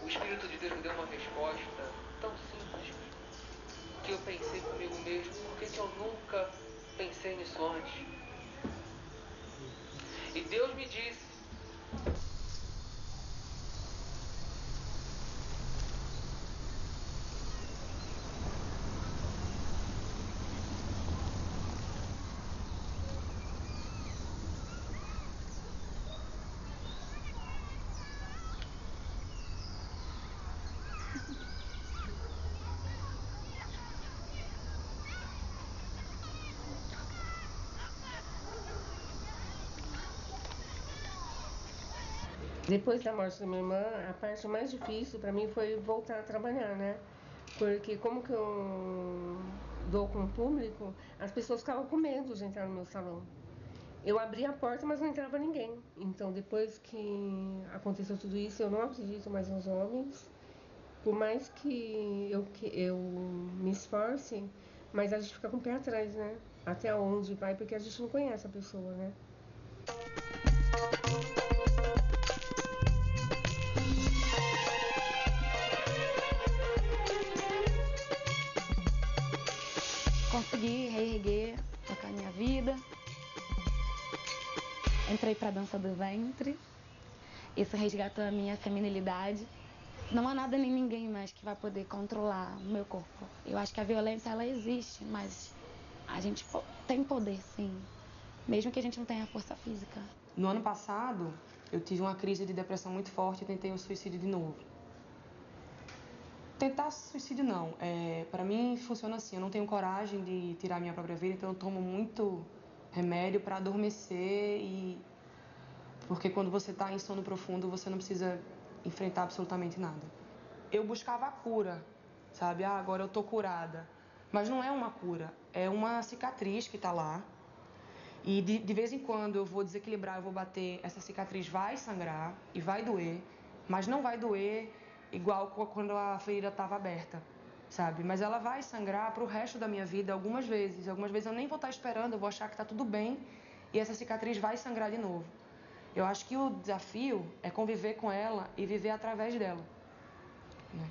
O Espírito de Deus me deu uma resposta tão simples que eu pensei comigo mesmo: por que eu nunca pensei nisso antes? E Deus me disse: Depois da morte da minha irmã, a parte mais difícil para mim foi voltar a trabalhar, né? Porque como que eu dou com o público, as pessoas ficavam com medo de entrar no meu salão. Eu abria a porta, mas não entrava ninguém. Então, depois que aconteceu tudo isso, eu não acredito mais nos homens. Por mais que eu me esforce, mas a gente fica com o pé atrás, né? Até onde vai, porque a gente não conhece a pessoa, né? Consegui reerguer, tocar minha vida. Entrei pra dança do ventre. Isso resgatou a minha feminilidade. Não há nada nem ninguém mais que vai poder controlar o meu corpo. Eu acho que a violência, ela existe, mas a gente tem poder, sim. Mesmo que a gente não tenha força física. No ano passado, eu tive uma crise de depressão muito forte e tentei o suicídio de novo. Tentar suicídio não. Para mim funciona assim, eu não tenho coragem de tirar minha própria vida, então eu tomo muito remédio para adormecer porque quando você está em sono profundo, você não precisa enfrentar absolutamente nada. Eu buscava a cura, sabe? Agora eu tô curada. Mas não é uma cura, é uma cicatriz que está lá. E de vez em quando eu vou desequilibrar, eu vou bater, essa cicatriz vai sangrar e vai doer, mas não vai doer igual quando a ferida estava aberta, sabe? Mas ela vai sangrar para o resto da minha vida algumas vezes. Algumas vezes eu nem vou estar esperando, eu vou achar que está tudo bem e essa cicatriz vai sangrar de novo. Eu acho que o desafio é conviver com ela e viver através dela, né?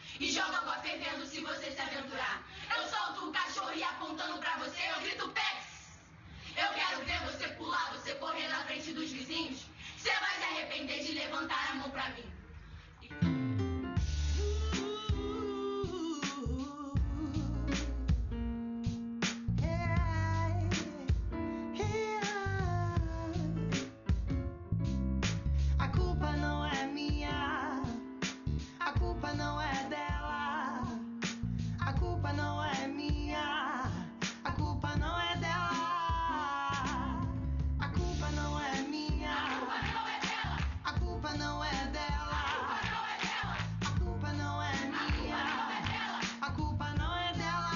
E joga água fervendo se você se aventurar. Eu solto o cachorro e apontando pra você eu grito Pex. Eu quero ver você pular, você correr na frente dos vizinhos. Você vai se arrepender de levantar a mão pra mim. A culpa não é minha, a culpa não é dela, a culpa não é minha, a culpa não é dela, a culpa não é minha, a culpa não é dela, a culpa não é minha, a culpa não é dela.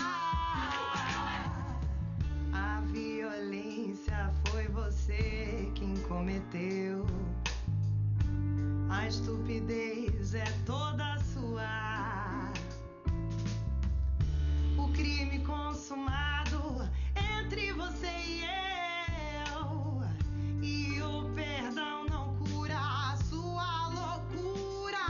A violência foi você quem cometeu. A estupidez é toda sua. O crime consumado entre você e eu. E o perdão não cura a sua loucura.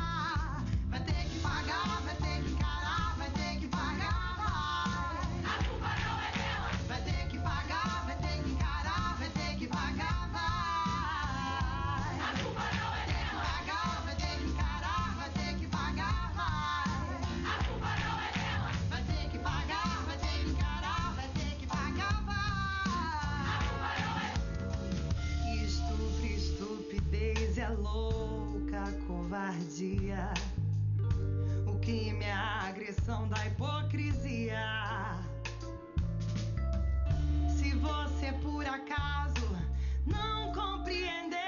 Vai ter que pagar, vai ter que encarar, vai ter que pagar, vai. A culpa não é dela. Vai ter que pagar, vai ter que encarar, vai ter que pagar, vai. A culpa não é dela. Vai ter que encarar, vai ter que pagar, vai. A culpa não é dela. Vai ter que pagar, vai ter que encarar, vai ter que pagar, vai. A da covardia, o crime é a agressão da hipocrisia. Se você por acaso não compreender